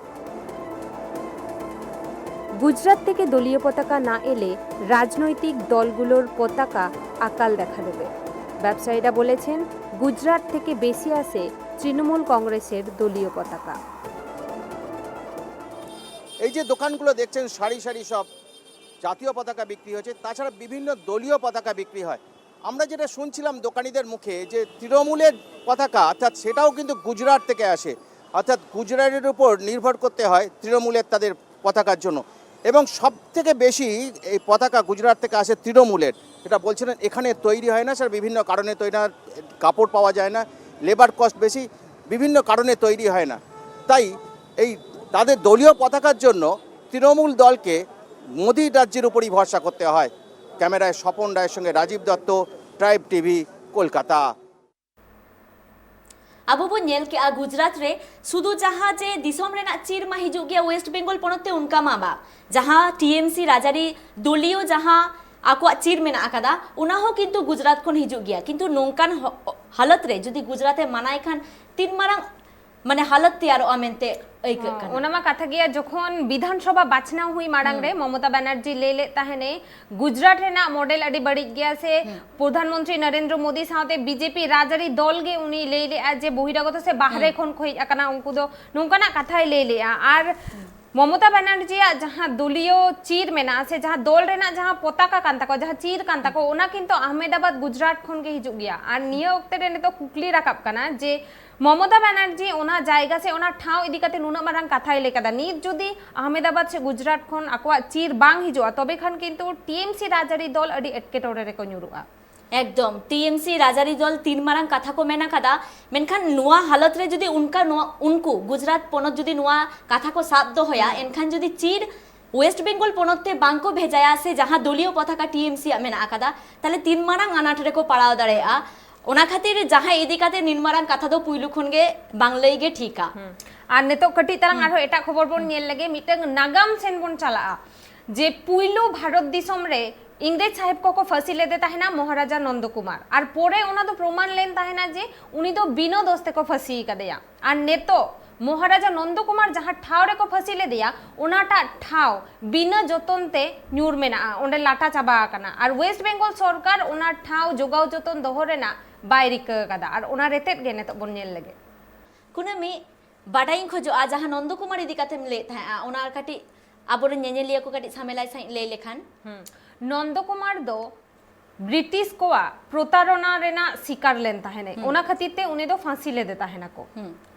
Speaker 3: গুজরাট থেকে দলীয় পতাকা না এলে রাজনৈতিক দলগুলোর পতাকা আকাল দেখা দেবে। ব্যবসায়ীরা বলেছেন, গুজরাট থেকে বেশি আসে তৃণমূল কংগ্রেসের দলীয় পতাকা।
Speaker 4: এই যে দোকানগুলো দেখছেন সারি সারি সব জাতীয় পতাকা বিক্রি হচ্ছে, তাছাড়া বিভিন্ন দলীয় পতাকা বিক্রি হয়। আমরা যেটা শুনছিলাম দোকানিদের মুখে যে তৃণমূলের পতাকা অর্থাৎ সেটাও কিন্তু গুজরাট থেকে আসে, অর্থাৎ গুজরাটের উপর নির্ভর করতে হয় তৃণমূলের তাদের পতাকার জন্য। এবং সব থেকে বেশি এই পতাকা গুজরাট থেকে আসে তৃণমূলের, এটা বলছিলেন। এখানে তৈরি হয় না স্যার, বিভিন্ন কারণে তৈরি না, কাপড় পাওয়া যায় না, লেবার কস্ট বেশি, বিভিন্ন কারণে তৈরি হয় না। তাই এই তাদের দলীয় পতাকার জন্য তৃণমূল দলকে মোদী রাজ্যের উপরই ভরসা করতে হয়। ক্যামেরায় স্বপন রায়ের সঙ্গে রাজীব দত্ত, ট্রাইব টিভি, কলকাতা।
Speaker 1: अब वो नेल के गुजरात रे सुदू जहाँ जे दिसम रेना चीर मा हिजुग गया वेस्ट बेंगल पनते उनका मामा जहाँ टीएमसी राजारी दलियो जहाँ आको चीर में आकादा उना हो किंतु गुजरात खन हिजुग गया किंतु नोंकान हालत रे जदि गुजराते मानाय खान तीन मारांग माने हालत तैयार आमेनते
Speaker 2: ओनामा कथा गया जखन विधानसभा बाछना हुई माड़ांग रे ममता बनर्जी ले ले ताहेने गुजरात रेना मॉडल अडी बड़ी गया से प्रधानमंत्री नरेंद्र मोदी साथे बीजेपी राजारी दल गे उनी ले ले आज बहिरागत से बाहरे खन खोई अकना उनको दो नोंकाना कथाय ले ले आर ममता बनर्जी जहाँ दलीय चीर मेना से जहाँ दल रेना जहाँ पताका कांता को जहाँ चीर कांता को ओना किंतु अहमदाबाद गुजरात खन के हिजुग गया और निया वक्ते रे तो कुकली राकाब कना जे ममता बनर्जी ओना जायगा से ओना ठाव इदी कते नुना मारांग कथाय लेकादा नित जदि अहमदाबाद से गुजरात खन आकवा चीर बांग हिजुआ तबे खान किंतु टीएमसी राजारी दल अडी एटकेटोरे रे को न्युरुआ
Speaker 1: एकदम टीएमसी राजारी दल तीन मारांग कथा को मेना कदा मेनखान नुआ हालत रे जदि उनका उनको गुजरात पनत जदि नुआ कथा को साब दो होया एनखान जदि चीर वेस्ट बेंगल पनते बांको भेजाया से जहाँ दलीय पताका टीएमसी मेना आकादा ताले तीन मारांग अनाट रे को पड़ाव दाड़ेया ओना खातिर जहाँ इदी काते तीन मारांग कथा दो पुइलु खन गे बांगलाई गे ठीका
Speaker 2: और नितो कटी तरंग आरो एटा खबर बोन नेल लगे मिटंग नागाम सेन बोन चला जे पुइलु भारत दिसम रे इंग्रेज साहेब को फांसी लेते ताहेना महाराजा नंद कुमार और पोरे ओना तो प्रमाण लेन ताहेना जे उनी तो बिना दोस्ते को फांसी कदेया और नेतो महाराजा नंद कुमार जहाँ ठाव रे को फांसी ले दिया ओनाटा ठाव बिना जतनते न्यूर मेना ओंडे लाटा चाबा कना और वेस्ट बेंगल सरकार ओना ठाव जोगाव जतन दोहरेना बायरिक कदा और ओना रेतेत गे नेतो बोन नेल लगे
Speaker 1: कुनामी बाडाइन खोजो आ जहाँ नंद कुमार इदी काते ले था ओना काटी आबोरे नेनेलिया को काटी सामेलाई साइ ले लेखान
Speaker 2: नंद कुमार दो ब्रिटिश कोआ प्रतारणा रेना शिकार लेन ताहेने ओना खातिर ते उनी दो फांसी लेदे ताहेना को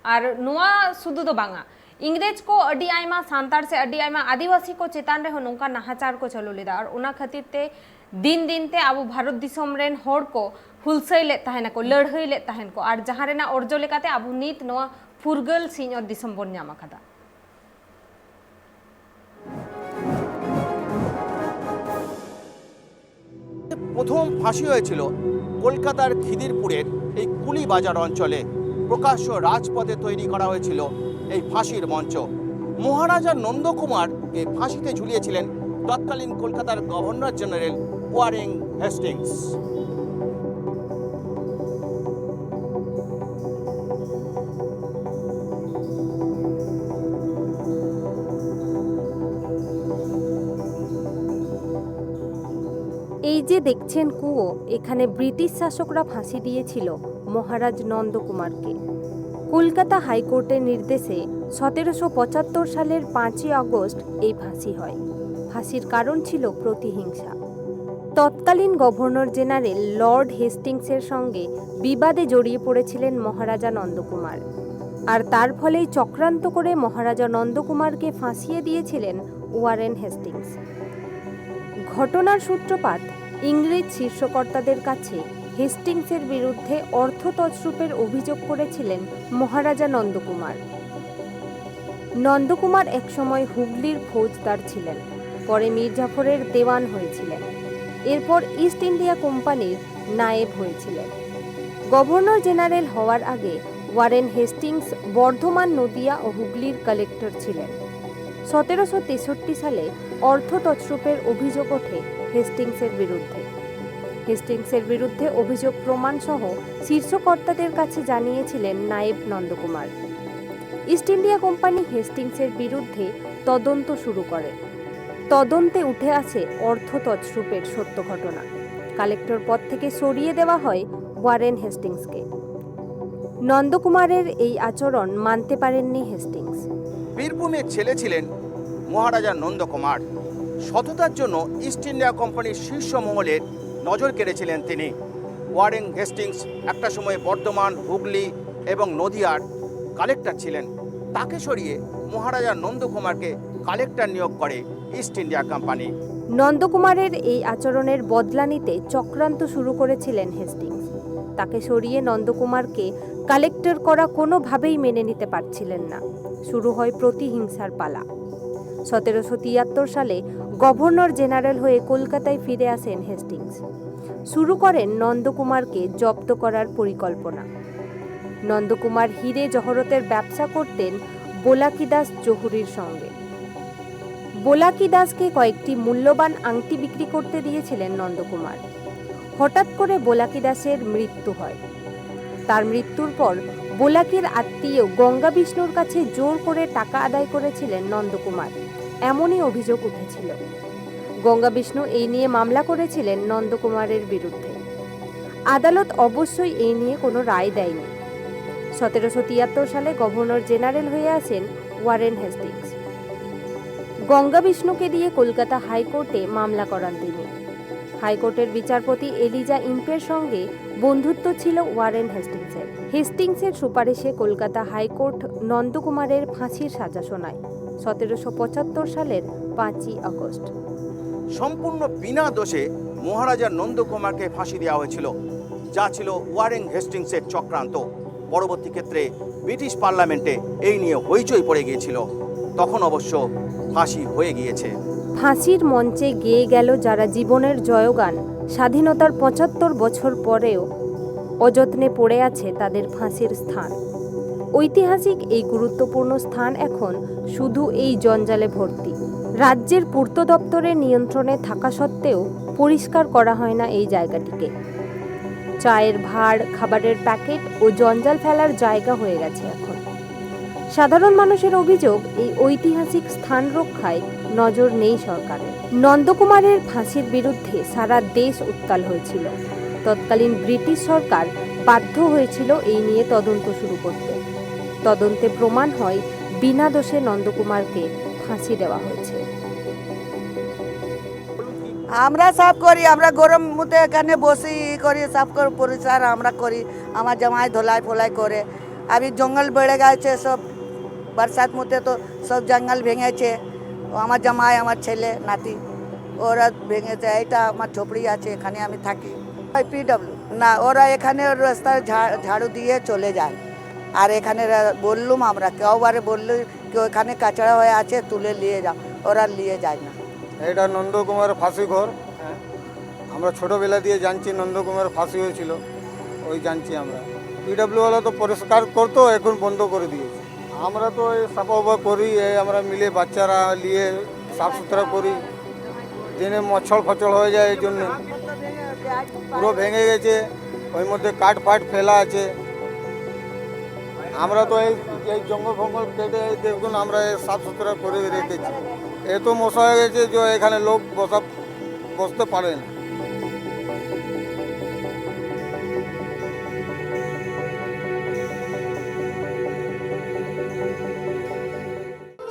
Speaker 2: और नुआ सुदु दो बांगा इंग्रेज को अडी आयमा सांतार से अडी आयमा आदिवासी को चेतान रे नोंका नाहाचार को चलो लेदा और ओना खातिर ते दिन दिन ते अब भारत दिसोम रेन होड़ को हुलसई ले ताहेना को लड़हई ले ताहेन को और जहां रेना अर्जो लेकाते अब नीत नुआ फुरगल सिंह और दिसोम बोन ᱧᱟᱢ आकादा
Speaker 4: প্রথম ফাঁসি হয়েছিল কলকাতার খিদিরপুরের এই কুলিবাজার অঞ্চলে। প্রকাশ্য রাজপথে তৈরি করা হয়েছিল এই ফাঁসির মঞ্চ। মহারাজা নন্দকুমারকে ফাঁসিতে ঝুলিয়েছিলেন তৎকালীন কলকাতার গভর্নর জেনারেল ওয়ারেন হেস্টিংস।
Speaker 3: এই যে দেখছেন কুয়ো, এখানে ব্রিটিশ শাসকরা ফাঁসি দিয়েছিল মহারাজ নন্দকুমারকে। কলকাতা হাইকোর্টের নির্দেশে 1775 সালের 5ই আগস্ট এই ফাঁসি হয়। ফাঁসির কারণ ছিল প্রতিহিংসা। তৎকালীন গভর্নর জেনারেল লর্ড হেস্টিংসের সঙ্গে বিবাদে জড়িয়ে পড়েছিলেন মহারাজা নন্দকুমার, আর তার ফলেই চক্রান্ত করে মহারাজা নন্দকুমারকে ফাঁসিয়ে দিয়েছিলেন ওয়ারেন হেস্টিংস। ঘটনার সূত্রপাত ইংরেজ শীর্ষকর্তাদের কাছে হেস্টিংসের বিরুদ্ধে অর্থ তছরূপের অভিযোগ করেছিলেন মহারাজা নন্দকুমার। নন্দকুমার একসময় হুগলির ফৌজদার ছিলেন, পরে মির্জাফরের দেওয়ান হয়েছিলেন, এরপর ইস্ট ইন্ডিয়া কোম্পানির নায়েব হয়েছিলেন। গভর্নর জেনারেল হওয়ার আগে ওয়ারেন হেস্টিংস বর্ধমান, নদিয়া ও হুগলির কালেক্টর ছিলেন। 1763 সালে অর্থ তছরূপের অভিযোগ ওঠে হেস্টিংসের বিরুদ্ধে। হেস্টিংসের বিরুদ্ধে অভিযোগ প্রমাণ সহ শীর্ষকর্তাদের কাছে জানিয়েছিলেন নায়েব নন্দকুমার। ইস্ট ইন্ডিয়া কোম্পানি হেস্টিংসের বিরুদ্ধে তদন্ত শুরু করে। তদন্তে উঠে আসে অর্থ তছরূপের সত্য ঘটনা। কালেক্টর পদ থেকে সরিয়ে দেওয়া হয় ওয়ারেন হেস্টিংসকে। নন্দকুমারের এই আচরণ মানতে পারেননি হেস্টিংস।
Speaker 4: বীরভূমের ছেলে ছিলেন মহারাজা নন্দকুমার। সততার জন্য ইস্ট ইন্ডিয়া কোম্পানির শীর্ষ মহলের নজর কেড়েছিলেন তিনি। ওয়ারেন হেস্টিংস একটা সময় বর্ধমান, হুগলি এবং নদিয়ার কালেক্টর ছিলেন। তাকে সরিয়ে মহারাজা নন্দকুমারকে কালেক্টর নিয়োগ করে ইস্ট ইন্ডিয়া কোম্পানি।
Speaker 3: নন্দকুমারের এই আচরণের বদলা নিতে চক্রান্ত শুরু করেছিলেন হেস্টিংস। তাকে সরিয়ে নন্দকুমারকে কালেক্টর করা কোনোভাবেই মেনে নিতে পারছিলেন না। শুরু হয় প্রতিহিংসার পালা। 1773 সালে গভর্নর জেনারেল হয়ে কলকাতায় ফিরে আসেন হেস্টিংস। শুরু করেন নন্দকুমারকে জব্দ করার পরিকল্পনা। নন্দকুমার হীরে জহরতের ব্যবসা করতেন বোলাকিদাস জহুরির সঙ্গে। বোলাকিদাসকে কয়েকটি মূল্যবান আংটি বিক্রি করতে দিয়েছিলেন নন্দকুমার। হঠাৎ করে বোলাকিদাসের মৃত্যু হয়। তার মৃত্যুর পর বোলাকির আত্মীয় গঙ্গা বিষ্ণুর কাছে জোর করে টাকা আদায় করেছিলেন নন্দকুমার, এমনই অভিযোগ উঠেছিল। গঙ্গা বিষ্ণু এই নিয়ে মামলা করেছিলেন নন্দকুমারের বিরুদ্ধে। আদালত অবশ্যই এই নিয়ে কোনো রায় দেয়নি। 1773 সালে গভর্নর জেনারেল হয়ে আসেন ওয়ারেন হেস্টিংস। গঙ্গা বিষ্ণুকে দিয়ে কলকাতা হাইকোর্টে মামলা করান তিনি। হাইকোর্টের বিচারপতি এলিজা ইম্পের সঙ্গে বন্ধুত্ব ছিল ওয়ারেন হেস্টিংসের। হেস্টিংসের সুপারিশে কলকাতা হাইকোর্ট নন্দকুমারের ফাঁসির সাজা শোনায় 1775 সালের 5ই আগস্ট।
Speaker 4: সম্পূর্ণ বিনা দোষে মহারাজা নন্দকুমারকে ফাঁসি দেওয়া হয়েছিল, যা ছিল ওয়ারেন হেস্টিংসের চক্রান্ত। পরবর্তী ক্ষেত্রে ব্রিটিশ পার্লামেন্টে এই নিয়ে হইচই পড়ে গিয়েছিল। তখন অবশ্য ফাঁসি হয়ে গিয়েছে।
Speaker 3: ফাঁসির মঞ্চে গেয়ে গেল যারা জীবনের জয়গান, স্বাধীনতার 75 বছর পরেও অযত্নে পড়ে আছে তাদের ফাঁসির স্থান। ঐতিহাসিক এই গুরুত্বপূর্ণ স্থান এখন শুধু এই জঞ্জালে ভর্তি। রাজ্যের পূর্ত দপ্তরের নিয়ন্ত্রণে থাকা সত্ত্বেও পরিষ্কার করা হয় না এই জায়গাটিকে। চায়ের ভাঁড়, খাবারের প্যাকেট ও জঞ্জাল ফেলার জায়গা হয়ে গেছে এখন। সাধারণ মানুষের অভিযোগ, এই ঐতিহাসিক স্থান রক্ষায় নজর নেই সরকারের। নন্দকুমারের ফাঁসির বিরুদ্ধে সারা দেশ উত্তাল হয়েছিল। তৎকালীন ব্রিটিশ সরকার বাধ্য হয়েছিল এই নিয়ে তদন্ত শুরু করতে। তদন্তে প্রমাণ হয় বিনা দোষে নন্দকুমারকে ফাঁসি দেওয়া হয়েছে।
Speaker 11: আমরা সাফ করি, আমরা গরম মধ্যে এখানে বসি করি, সাফ করে পরিষ্কার আমরা করি। আমার জামাই ধোলাই ফোলাই করে। আমি জঙ্গল বেড়ে গেছে সব, বরসাত মধ্যে তো সব জঙ্গল ভেঙেছে। আমার জামাই, আমার ছেলে নাতি ওরা ভেঙেছে। এটা আমার ঝোপড়ি আছে, এখানে আমি থাকি। পিডব্লিউ না, ওরা এখানে রাস্তায় ঝাড়ু দিয়ে চলে যায়। আর এখানে বললুম আমরা, কেউবারে বললো কেউ এখানে কাঁচড়া হয়ে আছে তুলে নিয়ে যাও, ওরা নিয়ে যায় না।
Speaker 5: এটা নন্দকুমার ফাঁসি ঘর। আমরা ছোটোবেলা দিয়ে জানছি নন্দকুমার ফাঁসি হয়েছিল, ওই জানছি আমরা। পিডব্লিউ ওয়ালা তো পরিষ্কার করতো, এখন বন্ধ করে দিয়েছে। আমরা তো এই সাফা করি, আমরা মিলে বাচ্চারা নিয়ে সাফ সুতরা করি। দিনে মচ্ছর ফচল হয়ে যায়, এই জন্য পুরো ভেঙে গেছে, ওই মধ্যে কাঠ ফাট ফেলা আছে। আমরা তো এই জঙ্গল ফঙ্গল কেটে দেখুন আমরা সাফ সুতরা করে রেখেছি। এত মশা হয়ে গেছে যে এখানে লোক বসতে পারে না।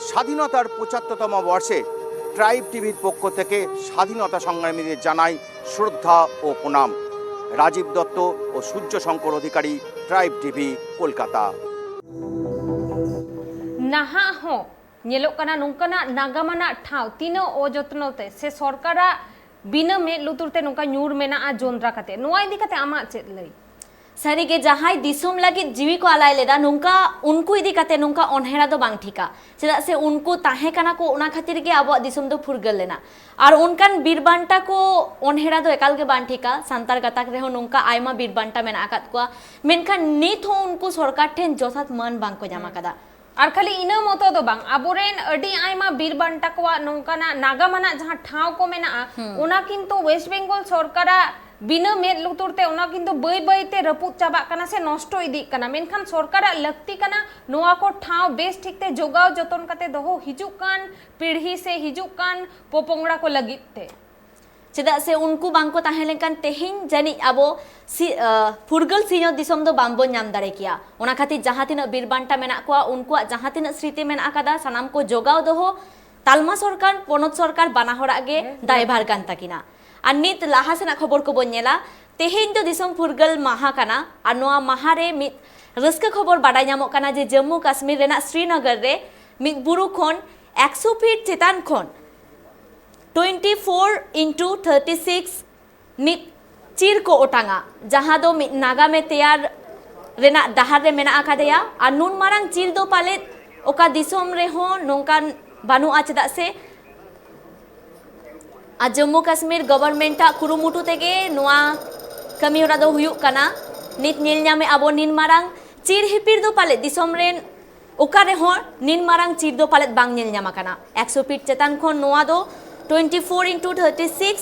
Speaker 4: স্বাধীনতার ৭৫তম বর্ষে ট্রাইব টিভির পক্ষ থেকে স্বাধীনতা সংগ্রামীদের জানাই শ্রদ্ধা ও প্রণাম। রাজীব দত্ত ও সূর্য শঙ্কর অধিকারী, ট্রাইব টিভি, কলকাতা।
Speaker 2: नाहा हो नेलोकना नोंकना नागामाना ठाव तीनो ओ जतनोते से सरकारा बिना में लुतुरते नोंका न्यूर मेना आ जोंद्रा कते नोआ इदी कते आमा चेत लई
Speaker 1: सारीगे जहाई दिसोम लगी जीवी को आलाय लेदा नोंका उनको इदी कते नोंका अनहेरा दो बांग ठिका चेदा से उनको ताहे कना को ओना खातिर गे आबो दिसोम दो फुरगल लेना और उनकान बीरबांटा को अनहेरा दो एकाल गे बांग ठिका सांतार गताक रेहो नोंका आयमा बीरबांटा मेना आकात को मेनखान नित हो उनको सरकार ठेन जथात मान बांग को जामा कदा
Speaker 2: और खाली इना मतो दो बांग अबोरेन अडी आयमा बीरबांटा को नोंकाना नागामाना जहां ठाव को मेना ओना किंतु वेस्ट बेंगल सरकारा बिना मेद लुतुरते ओना किंतु बई बईते रपुत चाबा कना से नष्ट इदी कना मेनखान सरकारा लक्ति कना नोआ को ठाव बेस ठीकते जोगाव जतन कते दोहो हिजुकान पीढ़ी से हिजुकान पोपोंगड़ा को लगिते
Speaker 1: चेदा से उनको बांको ताहेलेंकान तेहिन जानी अबो फुरगल सिनो दिसोम दो बांबो नाम दारे किया ओना खातिर जहां तिना बीरबांटा मेना को उनको जहां तिना स्मृति मेना कादा सनाम को जोगाव दोहो तालमा सरकार पनत सरकार बाना हरा गे दायभार कान ताकिना और नित लाहा सेना खबर को बनेला तेहिन तो दिसोम फुरगल माहा काना और नोआ माहा रे मित रस्का खबर बाडाय नामो काना जे जम्मू काश्मीर रेना श्रीनगर रे मित बुरु खोन 100 फीट चेतान खोन 24x36 मित चीर को ओटांगा जहां दो नागा में तैयार रेना डहार रे मेना आकादेया और नुन मारांग चीर दो पाले ओका दिसोम रे हो नोंकान बानुआ चेदा से आ जम्मू काश्मीर गवर्नमेंटा कुरुमुटु तेगे नोआ कमी होरा दो हुयुक काना नित नेल न्यामे आबो निन मारांग चीर हिपिर दो पाले दिसोम रेन ओका रे हो निन मारांग चीर दो पाले बांग नेल न्यामा काना 100 फीट चेतान खोन नोआ दो 24x36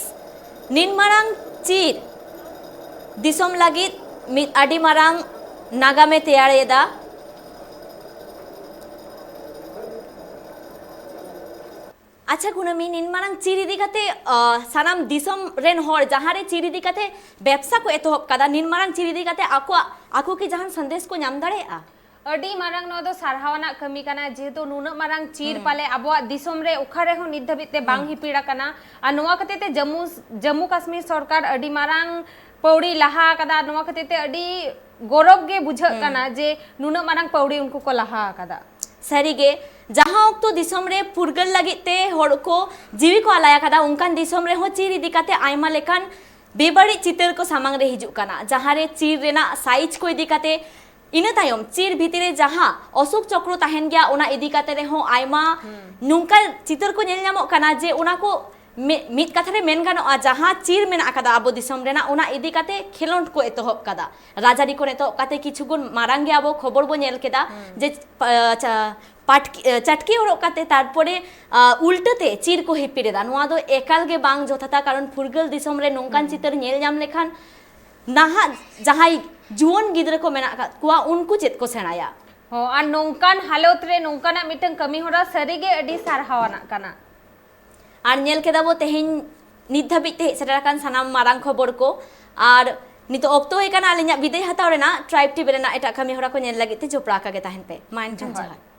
Speaker 1: निन मारांग चीर दिसोम लगी मित आडी मारांग नागा में तैयार एदा अच्छा गुणमी निन मारांग चीर इदी कते सानाम दिसोम रेन होर जहां रे चीर इदी कते व्यवसा को एतोहब कदा निन मारांग चीर इदी कते आको की जहां संदेश को नाम दाड़ेआ
Speaker 2: अडी मारांग नो दो सारहावना कमी कना जेहेतु नुना मारांग चीर पाले अबवा दिसोम रे उखारे हो नित धबिते बांग हिपीड़ा कना आ नोआ कतेते जम्मू काश्मीर सरकार अडी मारांग पौड़ी लहा कदा नोआ कतेते अडी गौरव गे बुझा कना जे नुना मारांग पौड़ी उनको को लहा कदा
Speaker 1: सारीगे जहां तो दिसोम रे फुरगल लगिते होड़ को जीवी को आलाया कदा उनकान दिसोम रे हो चीर इदी कते आयमा लेकान बेबाड़ी चितर को सामांग रे हिजुक कना जहां रे चीर रेना साइज को इदी कते इन तायम चीर भितरे जहां अशोक चक्र ताहेन गया ओना इदी कते रे हो आयमा नुंका चितर को नेल न्यामो कना जे ओना को मित कथा रे मेन गानो जहां चीर मेना कदा आबो दिसोम रेना ओना इदी कते खेलोंड को एतोहब कदा राजारी को एतोहब कते किछुगुन मारांग आबो खबर बो नेल केदा जे चटकी ओरो कते तारपरे उल्टते चीर को हिपिरेदा नोआ दो एकाल गे बांग जथाता कारण फुरगल दिसोम रे नोंकान चितर नेल न्याम लेखान नाहा जहाई जुवन गिद्र को मेना कुआ उनको चेत को सेणाया
Speaker 2: हो आ नोंकान हालत रे नोंकाना मिटन कमी होरा सरीगे अडी सारहावना कना
Speaker 1: और नेल केदाबो तेहिन नित धाबिते सेटाराकान सानाम मारांग खबर को और नितो ऑक्टो हेकाना आलिnya बिदाय हताव रेना ट्राइब टीवी रेना एटा कमी होरा को नेल लागिते जोपड़ा कागे ताहेन पे माइन जहार